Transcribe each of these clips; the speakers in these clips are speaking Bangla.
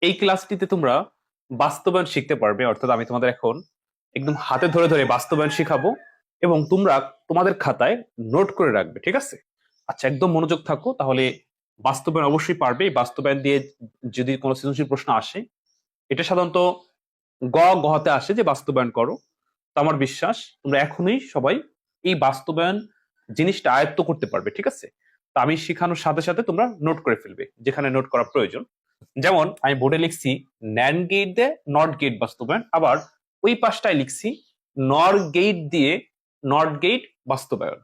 এই ক্লাসটিতে তোমরা বাস্তবায়ন শিখতে পারবে, অর্থাৎ আমি তোমাদের এখন একদম হাতে ধরে ধরে বাস্তবায়ন শিখাবো এবং তোমরা তোমাদের খাতায় নোট করে রাখবে, ঠিক আছে? আচ্ছা, একদম মনোযোগ থাকো, তাহলে বাস্তবায়ন অবশ্যই পারবে। এই বাস্তবায়ন দিয়ে যদি কোনো সৃজনশীল প্রশ্ন আসে, এটা সাধারণত গহতে আসে যে বাস্তবায়ন করো। তো আমার বিশ্বাস তোমরা এখনই সবাই এই বাস্তবায়ন জিনিসটা আয়ত্ত করতে পারবে, ঠিক আছে? তো আমি শেখানোর সাথে সাথে তোমরা নোট করে ফেলবে যেখানে নোট করা প্রয়োজন। যেমন আমি বোর্ডে লিখছি ন্যান্ড গেট দিয়ে নট গেট বাস্তবায়ন, আবার ওই পাশটায় লিখছি নর গেট দিয়ে নট গেট বাস্তবায়ন।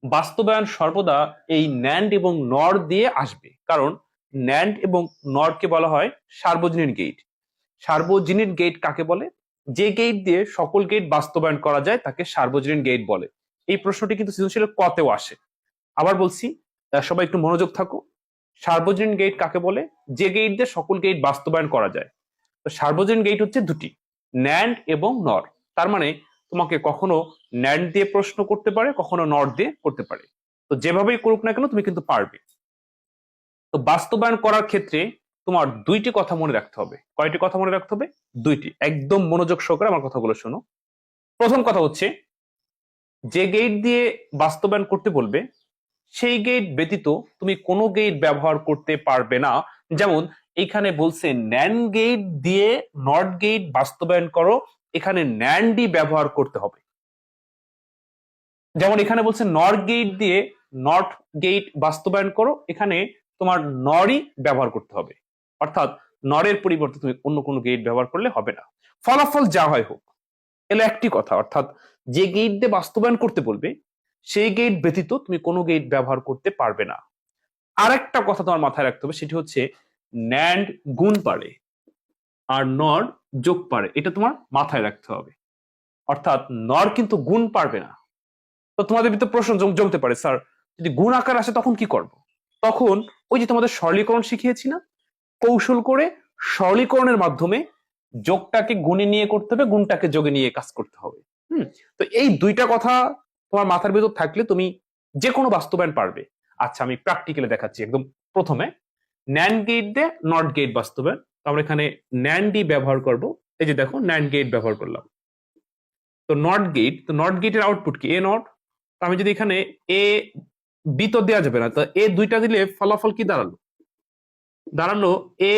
বাস্তবায়ন সর্বদা এই ন্যান্ড এবং নর দিয়ে আসবে, কারণ ন্যান্ড এবং নরকে বলা হয় সার্বজনীন গেট। সার্বজনীন গেট কাকে বলে? যে গেট দিয়ে সকল গেট বাস্তবায়ন করা যায় তাকে সার্বজনীন গেট বলে। এই প্রশ্নটি কিন্তু সৃজনশীল কতেও আসে। আবার বলছি, সবাই একটু মনোযোগ থাকো। সার্বজনীন গেট কাকে বলে? যে গেট দিয়ে সকল গেট বাস্তবায়ন করা যায়। তো সার্বজনীন গেট হচ্ছে দুটি, ন্যান্ড এবং নর। তার মানে তোমাকে কখনো ন্যান্ড দিয়ে প্রশ্ন করতে পারে, কখনো নর দিয়ে করতে পারে। তো যেভাবেই করুক না কেন তুমি কিন্তু পারবে। তো বাস্তবায়ন করার ক্ষেত্রে তোমার দুইটি কথা মনে রাখতে হবে। কয়টি কথা মনে রাখতে হবে? দুইটি। একদম মনোযোগ সহকারে আমার কথাগুলো শোনো। প্রথম কথা হচ্ছে, যে গেট দিয়ে বাস্তবায়ন করতে বলবে সেই গেট ব্যতীত তুমি কোনো গেট ব্যবহার করতে পারবে না। যেমন এখানে বলছে ন্যান্ড গেট দিয়ে নট গেট বাস্তবায়ন করো, এখানে ন্যান্ডই ব্যবহার করতে হবে। যেমন এখানে বলছে নর গেট দিয়ে নট গেট বাস্তবায়ন করো, এখানে তোমার নরই ব্যবহার করতে হবে। অর্থাৎ নরের পরিবর্তে তুমি অন্য কোনো গেট ব্যবহার করলে হবে না। ফলাফল যা হয় হোক, এলো একটি কথা। অর্থাৎ যে গেট দিয়ে বাস্তবায়ন করতে বলবে সেই গেট ব্যতীত তুমি কোনো গেট ব্যবহার করতে পারবে না। আরেকটা কথা তোমার মাথায় রাখতে হবে, সেটি হচ্ছে ন্যান্ড গুণ পারে আর নর যোগ পারে, এটা তোমার মাথায় রাখতে হবে। অর্থাৎ নর কিন্তু গুণ পারবে না। তো তোমাদের ভিতরে প্রশ্ন জমতে পারে, স্যার যদি গুণ আকার আসে তখন কি করব? তখন ওই যে তোমাদের সরলীকরণ শিখিয়েছি না, কৌশল করে সরলীকরণের মাধ্যমে যোগটাকে গুণে নিয়ে করতে হবে, গুণটাকে যোগে নিয়ে কাজ করতে হবে। তো এই দুইটা কথা তোমার মাথার ভিতর থাকলে তুমি যে কোনো বাস্তবায়ন পারবে। আচ্ছা, আমি প্র্যাকটিক্যালি দেখাচ্ছি। একদম প্রথমে ন্যান্ড গেট দিয়ে নট গেট বাস্তবায়ন। তো আমরা এখানে ন্যান্ডই ব্যবহার করব। এই যে দেখো, ন্যান্ড গেট ব্যবহার করলাম। তো নট গেট, তো নট গেটের আউটপুট কি? A not. তো আমি যদি এখানে এ বি তো দেওয়া যাবে না, তো এ দুইটা দিলে ফলাফল কি দাঁড়ালো? দাঁড়ালো এ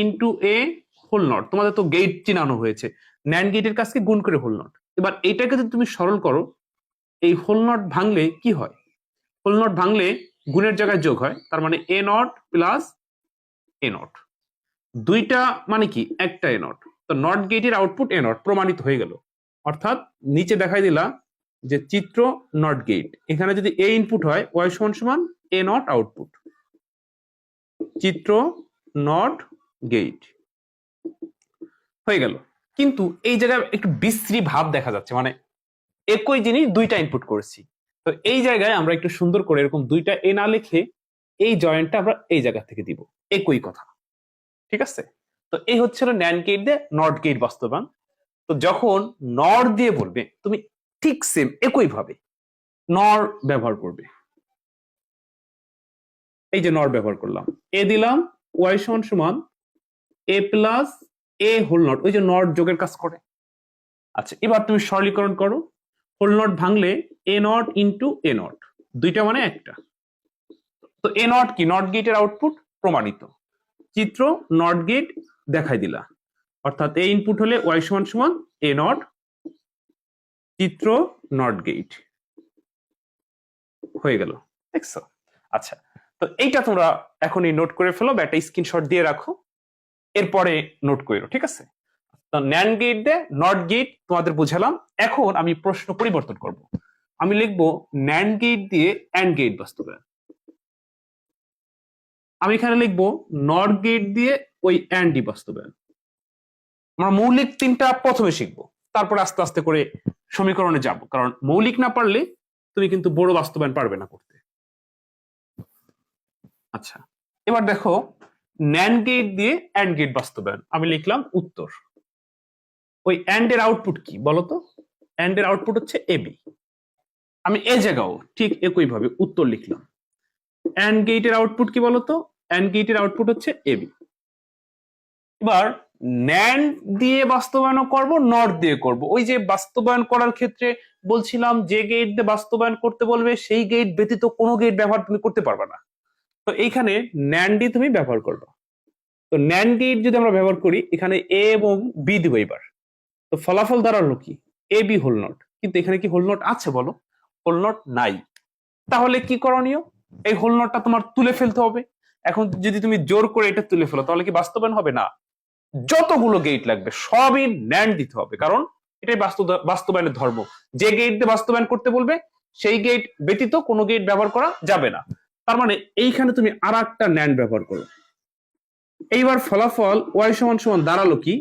ইন্টু এ হোল নট। তোমাদের তো গেট চিনানো হয়েছে, ন্যান্ড গেটের কাজকে গুণ করে হোল নট। এবার এটাকে যদি তুমি সরল করো, এই হোল নট ভাঙলে কি হয়? হোল নট ভাঙলে গুণের জায়গায় যোগ হয়, তার মানে এ নট প্লাস এ নট। দুইটা মানে কি? একটা এ নট। তো নট গেটের আউটপুট এ নট প্রমাণিত হয়ে গেল। অর্থাৎ নিচে দেখাই দিলা যে চিত্র নট গেট, এখানে যদি এ ইনপুট হয় ওয়াই সমান সমান এ নট আউটপুট। চিত্র নট গেট হয়ে গেল। কিন্তু এই জায়গায় একটু বিশ্রী ভাব দেখা যাচ্ছে, মানে একই জিনিস দুইটা ইনপুট করেছি। তো এই জায়গায় আমরা একটু সুন্দর করে এরকম দুইটা এ না লিখে এই জয়েন্টটা আমরা এই জায়গা থেকে দিব, একই কথা, ঠিক আছে? তো এই হচ্ছিল ন্যান্ড গেট দিয়ে নট গেট বাস্তবায়ন। তো যখন নর দিয়ে বলবে তুমি ঠিক সেম একই ভাবে নর ব্যবহার করবে। এই যে নর ব্যবহার করলাম, এ দিলাম ওয়াই সমান সমান এ প্লাস এ হোল নট, ওই যে নট যোগের কাজ করে। আচ্ছা, এবার তুমি সরলীকরণ করো। হোল নট ভাঙলে এ নট ইন্টু এ নট, দুইটা মানে একটা। তো এ নট কি? নট গেটের আউটপুট প্রমাণিত। চিত্র নট গেট দেখাই দিলা। অর্থাৎ এ ইনপুট হলে ওয়াই সমান সমান এ নট, চিত্র নট গেট হয়ে গেল। দেখছো? আচ্ছা, তো এইটা তোমরা এখনই নোট করে ফেলো বা একটা স্ক্রিনশট দিয়ে রাখো, এরপরে নোট করো, ঠিক আছে? তো ন্যান্ড গেট দিয়ে নট গেট তোমাদের বুঝালাম। এখন আমি প্রশ্ন পরিবর্তন করব। আমি লিখবো ন্যান্ড গেট দিয়ে অ্যান্ড গেট বাস্তবায়ন। আমি এখানে লিখবো নট গেট দিয়ে ওই অ্যান্ড বাস্তবায়ন। আমরা মৌলিক তিনটা প্রথমে শিখবো, তারপর আস্তে আস্তে করে সমীকরণে যাব, কারণ মৌলিক না পারলে তুমি কিন্তু বড় বাস্তবায়ন পারবে না করতে। আচ্ছা, এবার দেখো ন্যান্ড গেট দিয়ে অ্যান্ড গেট বাস্তবায়ন। আমি লিখলাম উত্তর। ওই অ্যান্ড এর আউটপুট কি বলতো? অ্যান্ড এর আউটপুট হচ্ছে এবি। আমি এ জায়গাও ঠিক একই ভাবে উত্তর লিখলাম। অ্যান্ড গেটের আউটপুট কি বলতো? অ্যান্ড গেটের আউটপুট হচ্ছে এবি। এবার ন্যান্ড দিয়ে বাস্তবায়ন করব, নট দিয়ে করব। ওই যে বাস্তবায়ন করার ক্ষেত্রে বলছিলাম যে গেট দিয়ে বাস্তবায়ন করতে বলবে সেই গেট ব্যতীত কোনো গেট ব্যবহার তুমি করতে পারবে না। তো এইখানে ন্যান্ড দিয়ে তুমি ব্যবহার করবে। তো ন্যান্ড গেট যদি আমরা ব্যবহার করি, এখানে এ এবং বি দিব এবার। তো ফলাফল দাঁড়ালো কি? A B whole not. কিন্তু এখানে কি হোল নট আছে বলো? হোল নট নাই। তাহলে কি করণীয়? এই হোল নটটা তোমার তুলে ফেলতে হবে। এখন যদি তুমি জোর করে এটা তুলে ফেলো তাহলে কি বাস্তবায়ন হবে? না। যতগুলো গেট লাগবে সবই ন্যান্ড দিতে হবে, কারণ এটাই বাস্তবায়নের ধর্ম। যে গেট দিয়ে বাস্তবায়ন করতে বলবে সেই গেট ব্যতীত কোনো গেট ব্যবহার করা যাবে না। তার মানে এইখানে তুমি আর একটা ন্যান্ড ব্যবহার করো। এইবার ফলাফল ওয়াই সমান সমান দাঁড়ালো কি?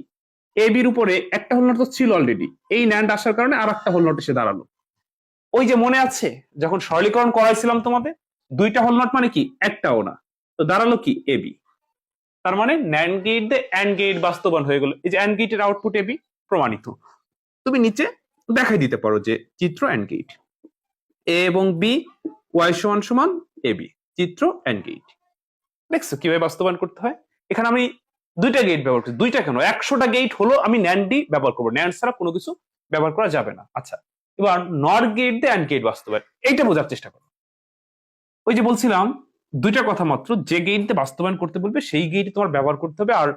এ বির উপরে একটা হোল নট তো ছিল অলরেডি, এই ন্যান্ড আসার কারণে আর একটা হোল নট এসে দাঁড়ালো। ওই যে মনে আছে যখন সরলীকরণ করাইছিলাম তোমাদের, দুইটা হোল নট মানে কি? একটাও না। তো দাঁড়ালো কি? A B. তার মানে ন্যান্ড গেট দিয়ে অ্যান্ড গেট বাস্তবায়ন হয়ে গেল। এই যে অ্যান্ড গেটের আউটপুট এবি প্রমাণিত। তুমি নিচে দেখাই দিতে পারো যে চিত্র অ্যান্ড গেট, এ এবং বি ওয়াই সমান সমান এ বি, চিত্র অ্যান্ড গেট। দেখছো কিভাবে বাস্তবায়ন করতে হয়? এখানে আমি দুইটা গেট ব্যবহার করছি। দুইটা কেন, 100টা গেট হলো আমি ন্যান্ড ডি ব্যবহার করবো, ন্যান্ড ছাড়া কোনো কিছু ব্যবহার করা যাবে না। আচ্ছা, এবার নট গেট দিয়ে অ্যান্ড গেট বাস্তবায়ন, এইটা বোঝার চেষ্টা করো। ওই যে বলছিলাম দুইটা কথা মাত্র, যে গেট দিয়ে বাস্তবায়ন করতে বলবে সেই গেট তোমার ব্যবহার করতে হবে। আর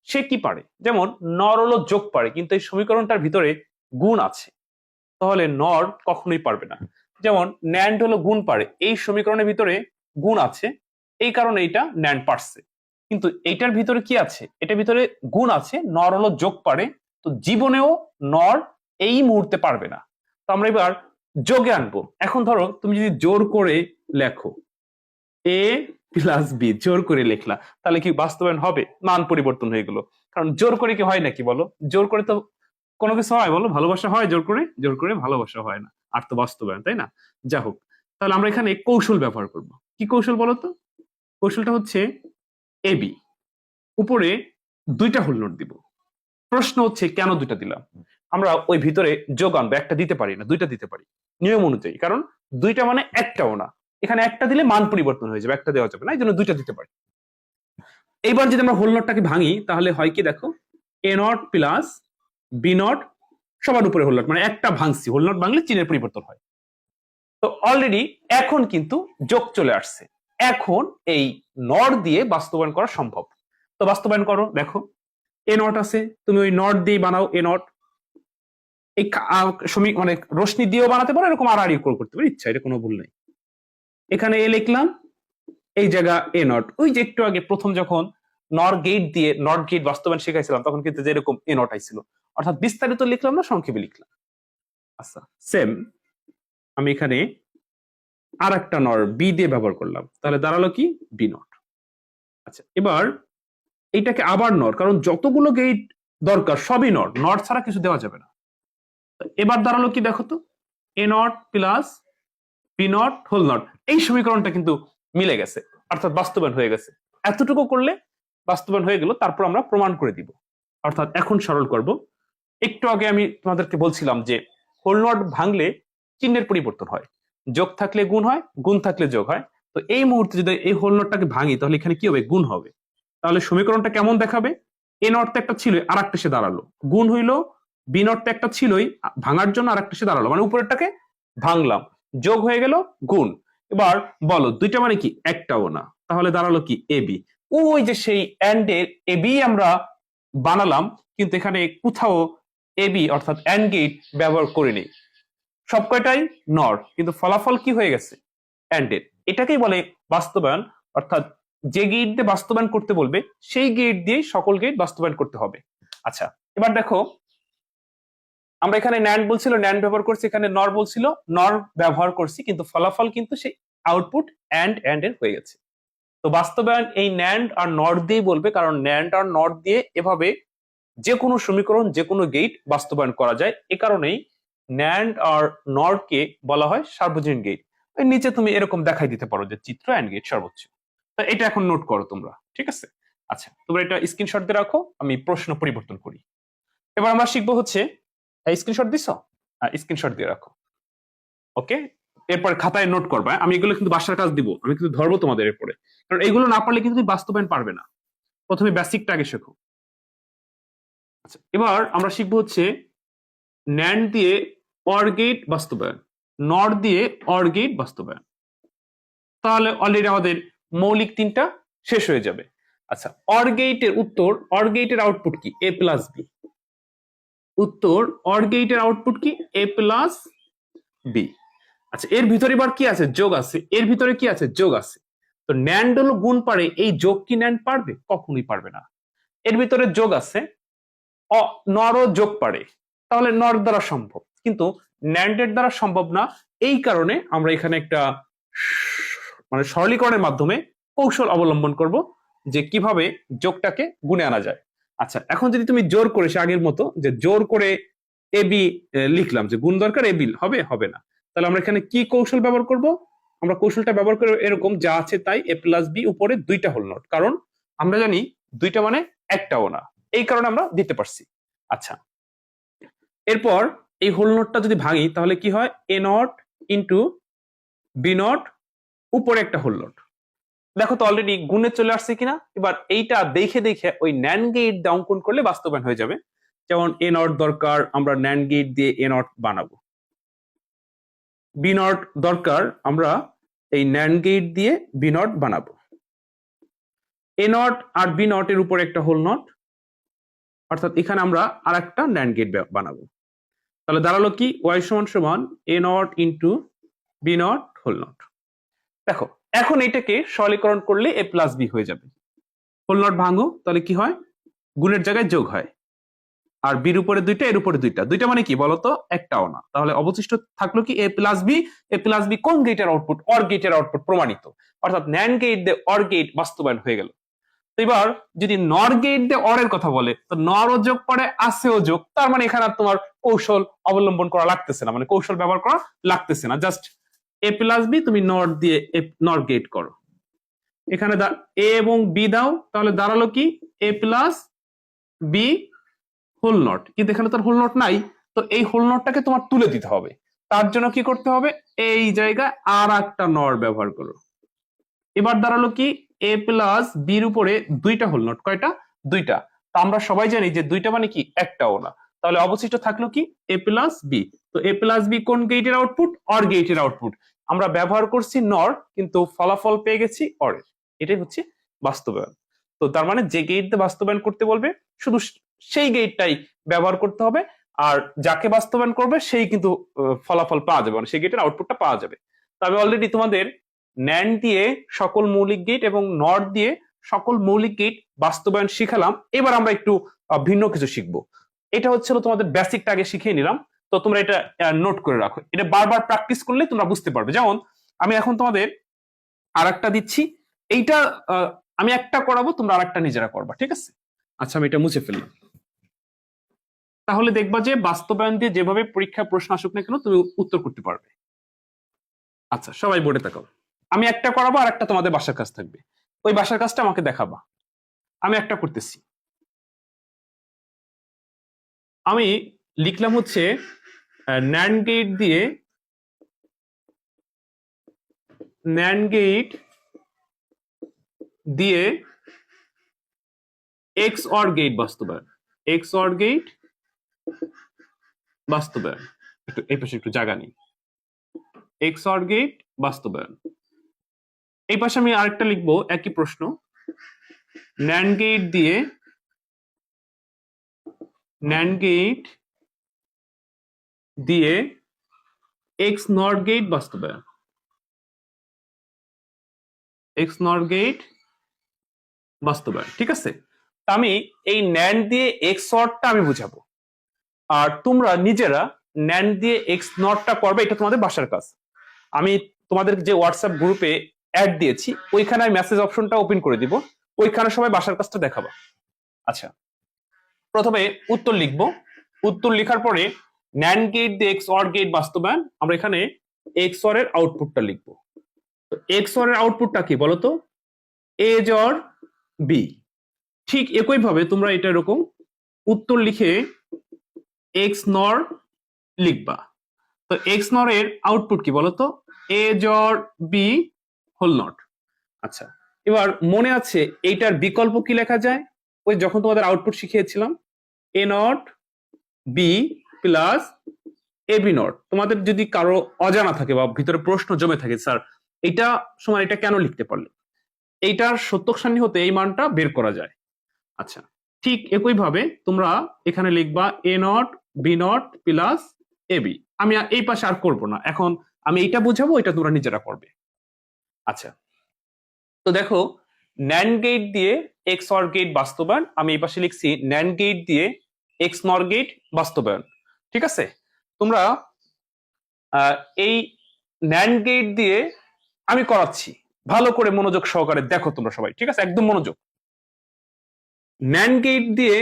সে কি পারে? যেমন নর হলো যোগ পারে, কিন্তু এই সমীকরণটার ভিতরে গুণ আছে, তাহলে নর কখনোই পারবে না। যেমন ন্যান্ড হলো গুণ পারে, এই সমীকরণের ভিতরে গুণ আছে, এই কারণে এইটা ন্যান্ড পারছে। কিন্তু এইটার ভিতরে কি আছে? এটার ভিতরে গুণ আছে, নর হলো যোগ পারে, তো জীবনেও নর এই মুহূর্তে পারবে না। তো আমরা এবার যোগে আনবো। এখন ধরো তুমি যদি জোর করে লেখো এ প্লাস বি, জোর করে লিখলা, তাহলে কি বাস্তবায়ন হবে? মান পরিবর্তন হয়ে গেল। কারণ জোর করে কি হয় নাকি বলো? জোর করে তো কোনো কিছু হয় বলো? ভালোবাসা হয় জোর করে? জোর করে ভালোবাসা হয় না। আর তো বাস্তবায়ন, তাই না? যা হোক, তাহলে আমরা এখানে কৌশল ব্যবহার করব। কি কৌশল বলো তো? কৌশলটা হচ্ছে এবি উপরে দুইটা হোল নোট দিব। প্রশ্ন হচ্ছে কেন দুইটা দিলাম? আমরা ওই ভিতরে যোগ আনবো, একটা দিতে পারি না, দুইটা দিতে পারি নিয়ম অনুযায়ী, কারণ দুইটা মানে একটাও না। এখানে একটা দিলে মান পরিবর্তন হয়ে যাবে, একটা দেওয়া যাবে না, এই জন্য দুইটা দিতে পারি। এইবার যদি আমরা হোল নটটাকে ভাঙি তাহলে হয় কি দেখো, এ নট প্লাস বি নট সবার উপরে হোল নট, মানে একটা ভাঙছি, হোল নট ভাঙলে চিহ্নের পরিবর্তন হয়। তো অলরেডি এখন কিন্তু যোগ চলে আসছে, এখন এই নট দিয়ে বাস্তবায়ন করা সম্ভব। তো বাস্তবায়ন করো, দেখো এ নট আছে, তুমি ওই নট দিয়ে বানাও এ নট। এই মানে রশ্মি দিয়েও বানাতে পারো, এরকম আর করতে পারো, ইচ্ছা, এটা কোনো ভুল নেই। এখানে এ লিখলাম, এই জায়গা এ নট। ওই যে একটু আগে প্রথম যখন নর গেট দিয়ে নট গেট বাস্তবায়ন শিখাইছিলাম তখন কিন্তু যেরকম এ নট আইছিল, অর্থাৎ বিস্তারিত লিখলাম না, সংক্ষেপে লিখলাম। আচ্ছা, সেম আমি এখানে আর একটা নর বি দিয়ে ব্যবহার করলাম, তাহলে দাঁড়ালো কি? Be not. আচ্ছা, এবার এইটাকে আবার নর, কারণ যতগুলো গেট দরকার সবই নট, নট ছাড়া কিছু দেওয়া যাবে না। এবার দাঁড়ালো কি দেখো তো, A not plus B not whole not. এই সমীকরণটা কিন্তু মিলে গেছে, অর্থাৎ বাস্তবায়ন হয়ে গেছে। এতটুকু করলে বাস্তবায়ন হয়ে গেল, তারপর আমরা প্রমাণ করে দিব। অর্থাৎ এখন সরল করব। একটু আগে আমি তোমাদেরকে বলছিলাম যে হোল নট ভাঙলে চিহ্নের পরিবর্তন হয়, যোগ থাকলে গুণ হয়, গুণ থাকলে যোগ হয়। তো এই মুহূর্তে যদি এই হোল নটটাকে ভাঙি তাহলে এখানে কি হবে? গুণ হবে। তাহলে সমীকরণটা কেমন দেখাবে? এ নট তো একটা ছিল, আর একটা সে দাঁড়ালো, গুণ হইলো, বি নট তো একটা ছিলই, ভাঙার জন্য আর একটা সে দাঁড়ালো, মানে উপরেরটাকে ভাঙলাম, যোগ হয়ে গেল গুণ। এবার বলো দুইটা মানে কি? একটাও না, তাহলে দাঁড়ালো কি? A B. ওই যে সেই এন্ড এর এ বি আমরা বানালাম, কিন্তু এখানে কোথাও এ বি অর্থাৎ এন্ড গেট ব্যবহার করিনি, সব কয়টাই নর, কিন্তু ফলাফল কি হয়ে গেছে? এন্ড এর। এটাকেই বলে বাস্তবায়ন, অর্থাৎ যে গেট দিয়ে বাস্তবায়ন করতে বলবে সেই গেট দিয়েই সকল গেট বাস্তবায়ন করতে হবে। আচ্ছা, এবার দেখো আমরা এখানে ন্যান্ড বলছিল, ন্যান্ড ব্যবহার করছি, এখানে নর বলছিল, নর ব্যবহার করছি, কিন্তু ফলাফল কিন্তু সেই আউটপুট এন্ড এর হয়ে গেছে। তো বাস্তবায়ন এই ন্যান্ড আর নর দিয়ে বলবে, কারণ ন্যান্ড আর নর দিয়ে এভাবে যে কোনো সমীকরণ, যে কোনো গেট বাস্তবায়ন করা যায়। এ কারণেই ন্যান্ড আর নর কে বলা হয় সার্বজনীন গেট। নিচে তুমি এরকম দেখাই দিতে পারো যে চিত্র অ্যান্ড গেট সর্বোচ্চ। তো এটা এখন নোট করো তোমরা, ঠিক আছে? আচ্ছা, তোমরা এটা স্ক্রিনশট দিয়ে রাখো, আমি প্রশ্ন পরিবর্তন করি। এবার আমরা শিখবো হচ্ছে, স্ক্রিনশট দিছো? স্ক্রিনশট দিয়ে রাখো, ওকে? এরপর খাতায় নোট করবা। আমি এগুলো কিন্তু বাসার কাজ দিব, আমি কিন্তু ধরবো তোমাদের এরপরে, কারণ এগুলো না পারলে কিন্তু তুমি বাস্তবায়ন পারবে না। প্রথমে বেসিকটা আগে শেখো। আচ্ছা, এবার আমরা শিখবো হচ্ছে ন্যান্ড দিয়ে অর গেট বাস্তবায়ন, নর দিয়ে অর গেট বাস্তবায়ন। তাহলে অলরেডি আমাদের মৌলিক তিনটা শেষ হয়ে যাবে। আচ্ছা, অর গেটের উত্তর, অর গেটের আউটপুট কি? এ প্লাস বি। উত্তর অর গেটের আউটপুট কি? এ প্লাস বি। আচ্ছা, এর ভিতরে এবার কি আছে? যোগ আছে। এর ভিতরে কি আছে? যোগ আছে। তো ন্যান্ড হলো গুণ পারে, এই যোগ কি ন্যান্ড পারবে? কখনোই পারবে না। এর ভিতরে যোগ আছে, নরও যোগ পারে, তাহলে নর দ্বারা সম্ভব, কিন্তু ন্যান্ডের দ্বারা সম্ভব না। এই কারণে আমরা এখানে একটা মানে সরলীকরণের মাধ্যমে কৌশল অবলম্বন করব যে কিভাবে যোগটাকে গুণে আনা যায়। আচ্ছা, এখন যদি তুমি জোর করে সে আগের মতো যে জোর করে এ বি লিখলাম যে গুণ দরকার এ বি হবে, হবে না। তাহলে আমরা এখানে কি কৌশল ব্যবহার করব? আমরা কৌশলটা ব্যবহার করে এরকম যা আছে তাই এ প্লাস বি উপরে দুইটা হোল নট, কারণ আমরা জানি দুইটা মানে একটাও না, এই কারণে আমরা দিতে পারছি। আচ্ছা, এরপর এই হোল নটটা যদি ভাঙি তাহলে কি হয়? এ নট ইন্টু বি নট উপরে একটা হোল নট। দেখো তো অলরেডি গুণে চলে আসছে কিনা। এবার এইটা দেখে দেখে ওই ন্যান্ড গেট দিয়ে অঙ্কন করলে বাস্তবায়ন হয়ে যাবে। যেমন এ নট দরকার, আমরা ন্যান্ড গেট দিয়ে এ নট বানাবো। বি নট দরকার, আমরা এই ন্যান্ড গেট দিয়ে বি নট বানাবো। এ নট আর বি নট এর উপরে একটা হোল নট, অর্থাৎ এখানে আমরা আর একটা ন্যান্ড গেট বানাবো। তাহলে দাঁড়ালো কি? ওয়াই সমান সমান A not into B not whole not. দেখো এখন এটাকে সরলীকরণ করলে এ প্লাস বি হয়ে যাবে। হোল নট ভাঙো, তাহলে কি হয়? গুণের জায়গায় যোগ হয়। আর বির উপরে দুইটা, এর উপরে দুইটা, দুইটা মানে কি বলতো? একটাও না। তাহলে অবশিষ্ট থাকলো কি? এ প্লাস বি। এ প্লাস বি কোন গেটের আউটপুট? অর গেটের আউটপুট প্রমাণিত, অর্থাৎ ন্যান্ড গেট দিয়ে অর গেট বাস্তবায়ন হয়ে গেল। এবার যদি নর গেট দিয়ে অর এর কথা বলে, তো নরও যোগ পড়ে, আসেও যোগ, তার মানে এখানে আর তোমার কৌশল অবলম্বন করা লাগতেছে না, মানে কৌশল ব্যবহার করা লাগতেছে না। জাস্ট এ প্লাস বি তুমি নর দিয়ে নর গেট করো। এখানে এ এবং বি দাও, তাহলে দাঁড়ালো কি? এ প্লাস বি হোল নট। কিন্তু এখানে তো হোল নট নাই, তো এই হোল নটটাকে তোমার তুলে দিতে হবে। তার জন্য কি করতে হবে? এই জায়গায় আর একটা নর ব্যবহার করো। এবার দাঁড়ালো কি? এ প্লাস বির উপরে দুইটা হোল নট। কয়টা? দুইটা। তো আমরা সবাই জানি যে দুইটা মানে কি? একটাও না। তাহলে অবশিষ্ট থাকলো কি? এ প্লাস বি। তো এ প্লাস বি কোন গেটের আউটপুট? অর গেটের আউটপুট। আমরা ব্যবহার করছি নর, কিন্তু ফলাফল পেয়ে গেছি অরের। এটাই হচ্ছে বাস্তবায়ন। তো তার মানে যে গেট দিয়ে বাস্তবায়ন করতে বলবে শুধু সেই গেটটাই ব্যবহার করতে হবে, আর যাকে বাস্তবায়ন করবে সেই কিন্তু ফলাফল পাওয়া যাবে, মানে সেই গেটের আউটপুটটা পাওয়া যাবে। তবে অলরেডি তোমাদের ন্যান্ড দিয়ে সকল মৌলিক গেট এবং নট দিয়ে সকল মৌলিক গেট বাস্তবায়ন শিখালাম। এবার আমরা একটু ভিন্ন কিছু শিখবো। এটা হচ্ছিল তোমাদের বেসিকটা আগে শিখিয়ে নিলাম, তো তোমরা এটা নোট করে রাখো। এটা বারবার প্র্যাকটিস করলে তোমরা বুঝতে পারবে। যেমন আমি এখন তোমাদের আর একটা দিচ্ছি, এইটা আমি একটা করাবো, তোমরা আর একটা নিজেরা করবা, ঠিক আছে? আচ্ছা, আমি এটা মুছে ফেললাম। তাহলে দেখবা যে বাস্তবায়ন দিয়ে যেভাবে পরীক্ষা প্রশ্ন আসুক না কেন তুমি উত্তর করতে পারবে। আচ্ছা, সবাই বোর্ডে তাকাও। আমি একটা করাবো, আর একটা তোমাদের বাসার কাজ থাকবে। ওই বাসার কাজটা আমাকে দেখাবা। আমি একটা করতেছি। আমি লিখলাম হচ্ছে ন্যান্ড গেট দিয়ে এক্স অর গেট বাস্তবায়ন। এক্স অর গেট বাস্তবায়ন। একটু এই পাশে একটু জায়গা নেই। এক্স অর গেট বাস্তবায়ন। এই পাশে আমি আরেকটা লিখবো একই প্রশ্ন, ন্যান্ড গেট দিয়ে এক্স নর গেট বাস্তবায়ন। এক্স নর গেট বাস্তবায়ন, ঠিক আছে? আমি এই ন্যান্ড দিয়ে এক্স অরটা আমি বুঝাবো, আর তোমরা নিজেরা ন্যান্ড দিয়ে এক্স নটটা করবে, এটা তোমাদের বাসার কাজ। আমি তোমাদের যে হোয়াটসঅ্যাপ গ্রুপে অ্যাড দিয়েছি ওইখানে আমি মেসেজ অপশনটা ওপেন করে দিব, ওইখানে সবাই বাসার কাজটা দেখাবা। আচ্ছা, প্রথমে উত্তর লিখবো। উত্তর লেখার পরে ন্যান্ড গেট দিয়ে এক্স অর গেট বাস্তবায়ন, আমরা এখানে এক্স অর এর আউটপুটটা লিখবো। এক্স অর এর আউটপুটটা কি বলতো? এ জর বি। ঠিক একইভাবে তোমরা এটা এরকম উত্তর লিখে এক্স নর লিখবা। তো এক্স নর এর আউটপুট কি বলতো? এ জর বি হোল নট। আচ্ছা, এবার মনে আছে এইটার বিকল্প কি লেখা যায়? ওই যখন তোমাদের আউটপুট শিখিয়েছিলাম A not B plus A B not. তোমাদের যদি কারো অজানা থাকে বা ভিতরে প্রশ্ন জমে থাকে, স্যার এটা সমান এটা কেন লিখতে পারলে, এইটার সত্যক সারণী হতে এই মানটা বের করা যায়। আচ্ছা, ঠিক একইভাবে তোমরা এখানে লিখবা A not B not plus A B. আমি এই পাশে আর করব না, এখন আমি এটা বুঝাবো, এটা তোমরা নিজেরা করবে। আচ্ছা, তো দেখো ন্যান্ড গেট দিয়ে এক্স অর গেট বাস্তবায়ন, আমি এই পাশে লিখছি ন্যান্ড গেট দিয়ে এক্স নর গেট বাস্তবায়ন। ঠিক আছে, তোমরা এই ন্যান্ড গেট দিয়ে আমি করাচ্ছি, ভালো করে মনোযোগ সহকারে দেখো তোমরা সবাই, ঠিক আছে, একদম মনোযোগ। ন্যান্ড গেট দিয়ে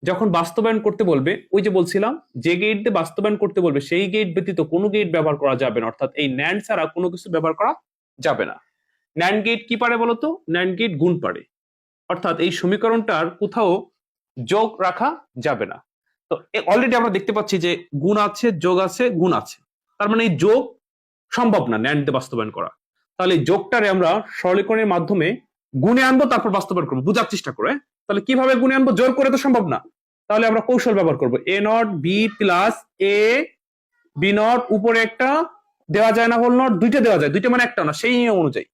যখন বাস্তবায়ন করতে বলবে, ওই যে বলছিলাম যে গেট দিয়ে বাস্তবায়ন করতে বলবে সেই গেট ব্যতীত কোনো গেট ব্যবহার করা যাবে না, অর্থাৎ এই ন্যান্ড ছাড়া কোনো কিছু ব্যবহার করা যাবে না। ন্যান্ড গেট কি পারে বলতো? ন্যান্ড গেট গুণ পারে, অর্থাৎ এই সমীকরণটার কোথাও যোগ রাখা যাবে না। তো অলরেডি আমরা দেখতে পাচ্ছি যে গুণ আছে, যোগ আছে, গুণ আছে, তার মানে এই যোগ সম্ভব না ন্যান্ড দিয়ে বাস্তবায়ন করা। তাহলে এই যোগটারে আমরা সরলীকরণের মাধ্যমে গুণে আনবো, তারপর বাস্তবায়ন করবো, বোঝার চেষ্টা করে। তাহলে কিভাবে গুণে আনবো? জোর করে তো সম্ভব না, তাহলে আমরা কৌশল ব্যবহার করবো। A not B plus A B not, উপরে একটা দেওয়া যায় না, হোল নট দুইটা দেওয়া যায়, দুইটা মানে একটা না, সেই নিয়ম অনুযায়ী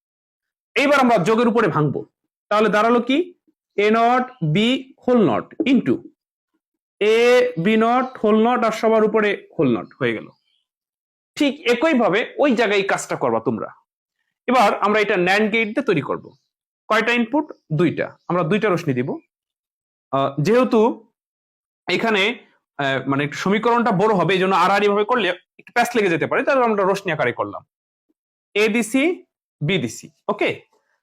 এইবার আমরা যোগের উপরে ভাঙবো। তাহলে দাঁড়ালো কি? A not B whole not into A B not whole not, আর সবার উপরে হোল নট হয়ে গেল। ঠিক একইভাবে ওই জায়গায় কাজটা করবা তোমরা। এবার আমরা এটা ন্যান্ড গেট দিয়ে তৈরি করব। কয়টা ইনপুট? দুইটা, আমরা দুইটা রশ্মি দিব। যেহেতু এখানে মানে সমীকরণটা বড় হবে, এই জন্য আড়াআড়ি ভাবে করলে একটু প্যাচ লেগে যেতে পারে, তাহলে আমরা রশ্মি আকারে করলাম। এ দিসি, বি দিসি, ওকে।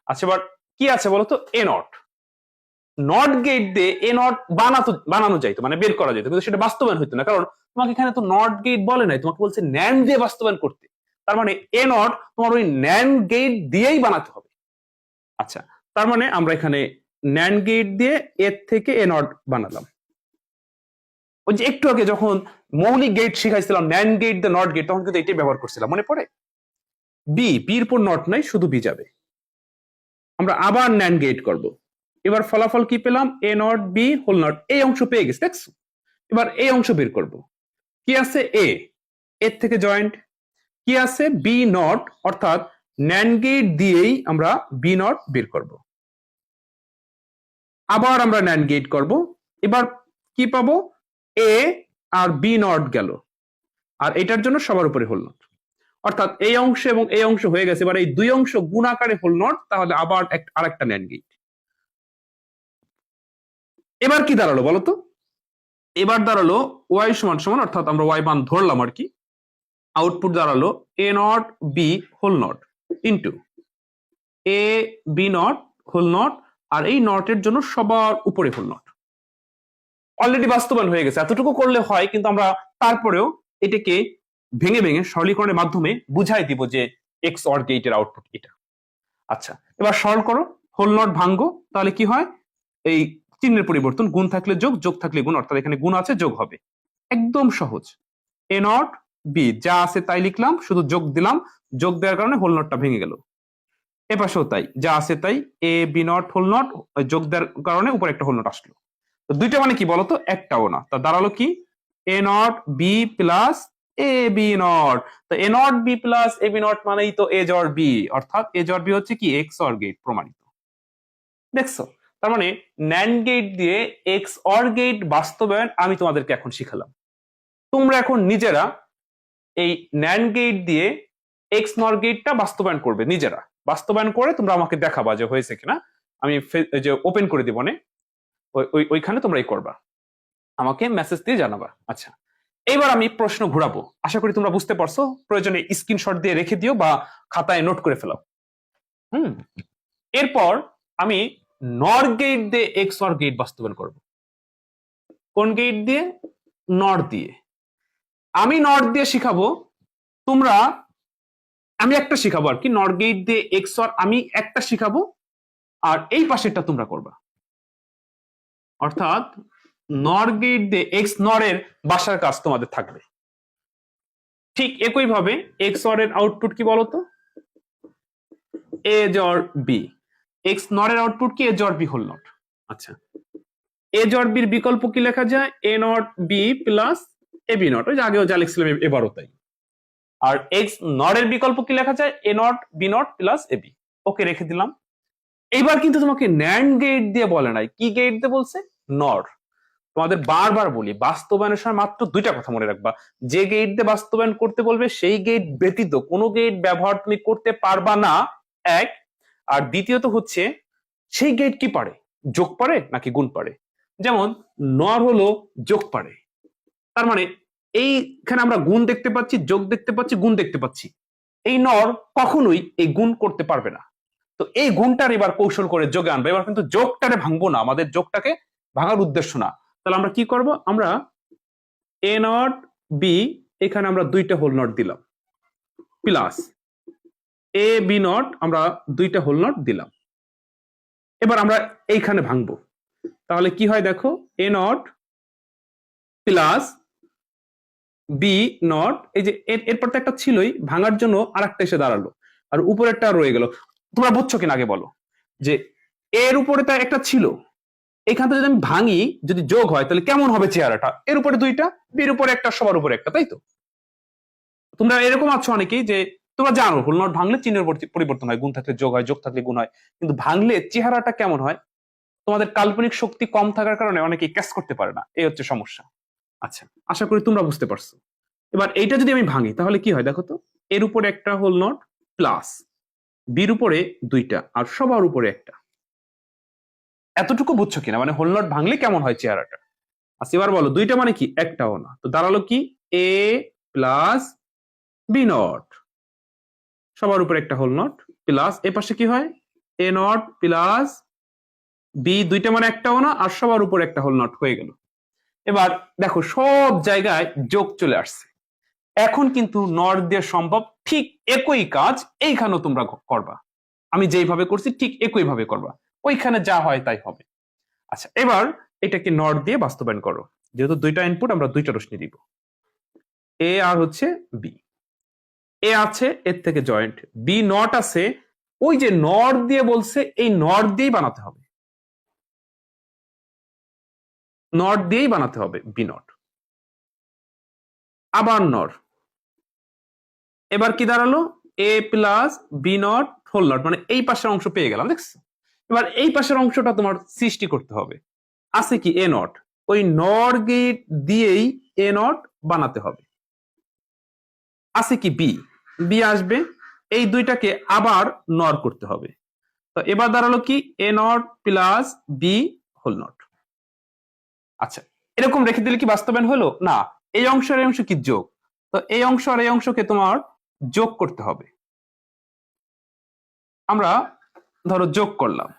আচ্ছা, এবার কি আছে বলতো? এ নট। নট গেট দিয়ে এ নট বানানো যাইতো, মানে বের করা যেত, কিন্তু সেটা বাস্তবায়ন হইতো না, কারণ তোমাকে এখানে তো নট গেট বলে নাই, তোমাকে বলছে ন্যান্ড দিয়ে বাস্তবায়ন করতে। তার মানে এ নট তোমার ওই ন্যান্ড গেট দিয়েই বানাতে হবে। আচ্ছা, তার মানে আমরা এখানে ন্যান্ড গেট দিয়ে এর থেকে এ নট বানালাম। ওই যে একটু আগে যখন মৌলিক গেট শিখাইছিলাম, ন্যান্ড গেট দিয়ে নট গেট, তখন কিন্তু এটাই ব্যবহার করছিলাম, মনে পড়ে? বির পর নট নাই, শুধু বি যাবে। আমরা আবার ন্যান্ড গেট করব। এবার ফলাফল কি পেলাম? এ নট বি হোল নট, এই অংশ পেয়ে গেছে, দেখছো? এবার এই অংশ বের করব। কি আছে? এ, এর থেকে জয়েন্ট। কি আছে? বি নট, অর্থাৎ ন্যান্ড গেট দিয়েই আমরা বি নট বের করব। আবার আমরা ন্যান্ড গেট করব। এবার কি পাবো? এ আর বি নট গেল, আর এটার জন্য সবার উপরে হোল নট, অর্থাৎ এই অংশ এবং এই অংশ হয়ে গেছে। এবার এই দুই অংশ গুণ আকারে হোল নট, তাহলে আবার আরেকটা ন্যান্ড গেট। এবার কি দাঁড়ালো বলতো? এবার দাঁড়ালো ওয়াই সমান সমান, অর্থাৎ আমরা ওয়াই মান ধরলাম আর কি। আউটপুট দাঁড়ালো A not B whole not into A B not whole not, আর এই নটের জন্য সবার উপরে হোল নট। অলরেডি বাস্তবায়ন হয়ে গেছে, এতটুকু করলে হয়, কিন্তু আমরা তারপরেও এটাকে ভেঙে ভেঙে সরলীকরণের মাধ্যমে বুঝাই দিব যে এক্স অর গেটের আউটপুট এটা। আচ্ছা, এবার সরল করো, হোল নট ভাঙ্গো, তাহলে কি হয়? এই চিহ্নের পরিবর্তন, গুণ থাকলে যোগ, যোগ থাকলে গুণ, অর্থাৎ এখানে গুণ আছে, যোগ হবে। একদম সহজ। এ নট বি যা আছে তাই লিখলাম, শুধু যোগ দিলাম, যোগ দেওয়ার কারণে হোল নটটা ভেঙে গেল। এপাশেও তাই, যা আছে তাই, এ বি নট হোল নট, যোগ দেওয়ার কারণে উপরে একটা হোল নট আসলো। তো দুইটা মানে কি বলতো? একটাও না। তা দাঁড়ালো কি? A not B plus A B not. তো A not B plus A B not মানেই তো এ জর বি, অর্থাৎ এ জর বি হচ্ছে কি? এক্স অর গেট, প্রমাণিত। দেখছো? তার মানে ন্যান্ড গেট দিয়ে এক্স অর গেট বাস্তবায়ন আমি তোমাদেরকে এখন শিখালাম। তোমরা এখন নিজেরা এই ন্যান্ড গেট দিয়ে এক্স নর গেটটা বাস্তবায়ন করবে, নিজেরা বাস্তবায়ন করে তোমরা আমাকে দেখাবা যে হয়েছে কিনা। আমি যে ওপেন করে দিব না, ওইখানে তোমরা এই করবা, আমাকে মেসেজ দিয়ে জানাবা। আচ্ছা, এইবার আমি প্রশ্ন ঘুরাবো, আশা করি তোমরা বুঝতে পারছো। প্রয়োজনে স্ক্রিনশট দিয়ে রেখে দিও বা খাতায় নোট করে ফেলাও। এরপর আমি নর গেট দিয়ে এক্স অর গেট বাস্তবায়ন করব। কোন গেট দিয়ে? নর দিয়ে। আমি নর দিয়ে শিখাবো, তোমরা আমি একটা শিখাবো আর কি। নর গেট দিয়ে এক্স অর আমি একটা শিখাবো, আর এই পাশেরটা তোমরা করবা, অর্থাৎ নর গেট দিয়ে এক্স নরের বাসার কাজ তোমাদের থাকবে। ঠিক একইভাবে এক্স অর এর আউটপুট কি বলতো? এ জর বি। এক্স নরের আউটপুট কি? এ জর বি হোল নট। আচ্ছা, এ জট বির বিকল্প কি লেখা যায়, A not B plus A B not, ওই যে আগেও যা লিখছিলাম এবারও তাই। আর এক্স নট এর বিকল্প কি লেখা যায়, A not B not plus A B. Okay, রেখে দিলাম। এইবার কিন্তু তোমাকে ন্যান্ড গেট দিয়ে বলে নাই, কি গেট দিয়ে বলছে, নর। তোমাদের বারবার বলি বাস্তবায়নের সময় মাত্র দুইটা কথা মনে রাখবা, যে গেট দিয়ে বাস্তবায়ন করতে বলবে সেই গেট ব্যতীত কোনো গেট ব্যবহার তুমি করতে পারবা না, এক। আর দ্বিতীয়ত হচ্ছে সেই গেট কি পারে, যোগ পারে নাকি গুণ পারে। যেমন নর হলো যোগ পারে, তার মানে এইখানে আমরা গুণ দেখতে পাচ্ছি, যোগ দেখতে পাচ্ছি, গুণ দেখতে পাচ্ছি। এই নর কখনোই এই গুণ করতে পারবে না। তো এই গুণটার এবার কৌশল করে যোগে আনবো। এবার কিন্তু যোগটারে ভাঙবো না, আমাদের যোগটাকে ভাঙার উদ্দেশ্য না। তাহলে আমরা কি করব, আমরা এ নট বি, এখানে আমরা দুইটা হোল নট দিলাম, প্লাস এ বি নট আমরা দুইটা হোল নট দিলাম। এবার আমরা এইখানে ভাঙবো, তাহলে কি হয় দেখো, এ নট প্লাস বি নট, এই যে এরপর তো একটা ছিলই, ভাঙার জন্য আর একটা এসে দাঁড়ালো, আর উপরেরটা রয়ে গেল। তোমরা বুঝছো কিনা আগে বলো, যে এর উপরে তো একটা ছিল, এখান থেকে যদি আমি ভাঙি, যদি যোগ হয় তাহলে কেমন হবে চেহারাটা, এর উপরে দুইটা, বির উপরে একটা, সবার উপরে একটা, তাই তো। তোমরা এরকম আছো অনেকেই যে তোমরা জানো হোল নট ভাঙলে চিহ্নের পরিবর্তন হয়, গুণ থাকলে যোগ হয়, যোগ থাকলে গুণ হয়, কিন্তু ভাঙলে চেহারাটা কেমন হয় তোমাদের কাল্পনিক শক্তি কম থাকার কারণে অনেকেই ক্যাচ করতে পারে না, এই হচ্ছে সমস্যা। আচ্ছা, আশা করি তোমরা বুঝতে পারছো। এবার এইটা যদি আমি ভাঙি তাহলে কি হয় দেখো তো, এর উপরে একটা হোল নট প্লাস বির উপরে দুইটা আর সবার উপরে একটা। এতটুকু বুঝছো কিনা, মানে হোল নট ভাঙলে কেমন হয় চেহারাটা। আচ্ছা এবার বলো, দুইটা মানে কি, একটাও না, তো দাঁড়ালো কি, এ প্লাস বি নট, সবার উপরে একটা হোল নট, প্লাস এ পাশে কি হয়, এ নট প্লাস বি, দুইটা মানে একটাও না, আর সবার উপরে একটা হোল নট হয়ে গেল। এবার দেখো সব জায়গায় যোগ চলে আসছে। এখন কিন্তু নট দিয়ে সম্ভব ঠিক একই কাজ এইখানেও তোমরা করবা, আমি যেইভাবে করছি ঠিক একই ভাবে করবা, ওইখানে যা হয় তাই হবে। আচ্ছা এবার এটাকে নট দিয়ে বাস্তবায়ন করো, যেহেতু দুইটা ইনপুট আমরা দুইটা রশ্মি দিব, এ আর হচ্ছে বি। এ আছে এর থেকে জয়েন্ট, বি নট আছে, ওই যে নট দিয়ে বলছে এই নট দিয়েই বানাতে হবে, নট দিয়েই বানাতে হবে বি নট। আবার নট, এবার কি দাঁড়ালো, A plus B not whole not, মানে এই পাশের অংশ পেয়ে গেলাম, দেখছো। এবার এই পাশের অংশটা তোমার সৃষ্টি করতে হবে, আছে কি এ নট, ওই নর গেট দিয়েই এ নট বানাতে হবে। আছে কি বি, বি আসবে, এই দুইটাকে আবার নর করতে হবে। তো এবার দাঁড়ালো কি, A not plus B whole not. আচ্ছা এরকম রেখে দিলে কি বাস্তবায়ন হলো না, এই অংশ আর এই অংশ কি যোগ, তো এই অংশ আর এই অংশকে তোমার যোগ করতে হবে। আমরা ধরো যোগ করলাম,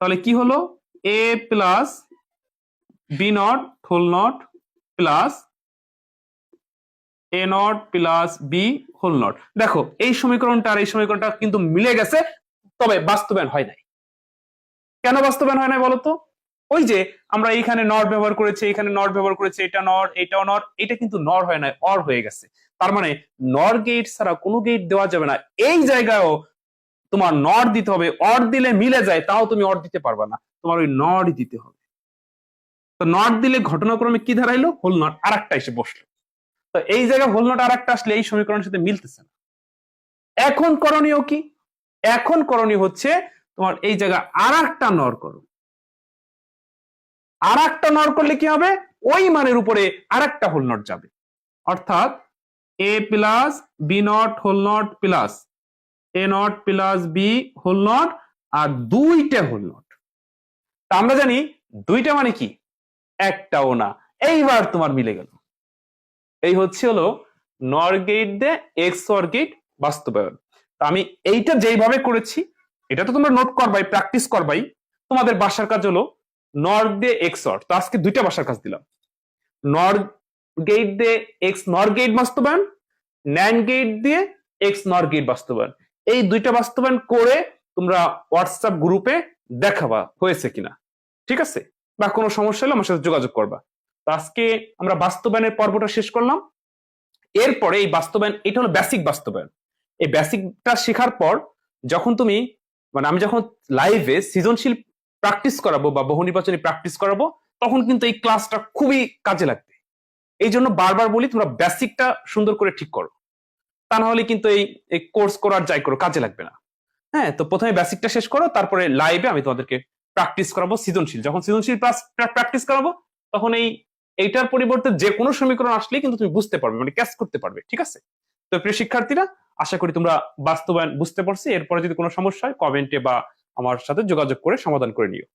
তাহলে কি হলো, A plus B not whole not plus A not plus B whole not. দেখো এই সমীকরণটা আর এই সমীকরণটা কিন্তু মিলে গেছে, তবে বাস্তবায়ন হয় নাই। কেন বাস্তবায়ন হয় নাই বলতো, ওই যে আমরা এইখানে নট ব্যবহার করেছি, এখানে নট ব্যবহার করেছি, এটা নট এটাও নট, এটা কিন্তু নর হয় নাই, অর হয়ে গেছে। তার মানে নর গেট ছাড়া কোনো গেট দেওয়া যাবে না, এই জায়গায়ও তোমার নট দিতে হবে, অর দিলে মিলে যায় তাও তুমি অর দিতে পারবা না, তোমার ওই নটই দিতে হবে। তো নট দিলে ঘটনাক্রমে কি দাঁড়াইলো, হোল নট আর একটা এসে বসলো। তো এই জায়গায় হোল নট আর একটা আসলে এই সমীকরণের সাথে মিলতেছে না। এখন করণীয় কি, এখন করণীয় হচ্ছে তোমার এই জায়গায় আর একটা নর করো, আর একটা নর করলে কি হবে, ওই মানের উপরে আর একটা হোল নট যাবে, অর্থাৎ A plus B not whole not plus A not plus B whole not আর দুইটা হোল নট। তা আমরা জানি দুইটা মানে কি, একটাও না, এইবার তোমার মিলে গেল। এই হচ্ছে হলো নর গেট দিয়ে এক্স অর গেট বাস্তবায়ন। তা আমি এইটা যেইভাবে করেছি এটা তো তোমরা নোট করবাই, প্র্যাকটিস করবাই। তোমাদের বাসার কাজ হলো নর দিয়ে এক্স অর, তো আজকে দুইটা বাসার কাজ দিলাম, নর গেট দিয়ে এক্স নর গেট বাস্তবায়ন, ন্যান্ড গেট দিয়ে এক্স নর গেট বাস্তবায়ন। এই দুইটা বাস্তবায়ন করে তোমরা হোয়াটসঅ্যাপ গ্রুপে দেখাবা হয়েছে কিনা, ঠিক আছে, বা কোনো সমস্যা হলে আমার সাথে যোগাযোগ করবা। তো আজকে আমরা বাস্তবায়নের পর্বটা শেষ করলাম। এরপরে এই বাস্তবায়ন, এটা হলো বেসিক বাস্তবায়ন। এই বেসিকটা শেখার পর যখন তুমি, মানে আমি যখন লাইভে সৃজনশীল প্র্যাকটিস করাবো বা বহু নির্বাচনী প্র্যাকটিস করাবো, তখন কিন্তু এই ক্লাসটা খুবই কাজে লাগবে। এই জন্য বারবার বলি তোমরা বেসিকটা সুন্দর করে ঠিক করো, তা না হলে কিন্তু এই কোর্স করো আর যাই করো কাজে লাগবে না। হ্যাঁ, তো প্রথমে বেসিকটা শেষ করো, তারপরে লাইভে আমি তোমাদেরকে প্র্যাকটিস করাবো সৃজনশীল। যখন সৃজনশীল প্র্যাকটিস করাবো তখন এইটার পরিবর্তে যে কোনো সমীকরণ আসলেই কিন্তু তুমি বুঝতে পারবে, মানে ক্যাচ করতে পারবে। ঠিক আছে? তো প্রিয় শিক্ষার্থীরা, আশা করি তোমরা বাস্তবায়ন বুঝতে পারছি। এরপরে যদি কোনো সমস্যা হয় কমেন্টে বা আমার সাথে যোগাযোগ করে সমাধান করে নিও।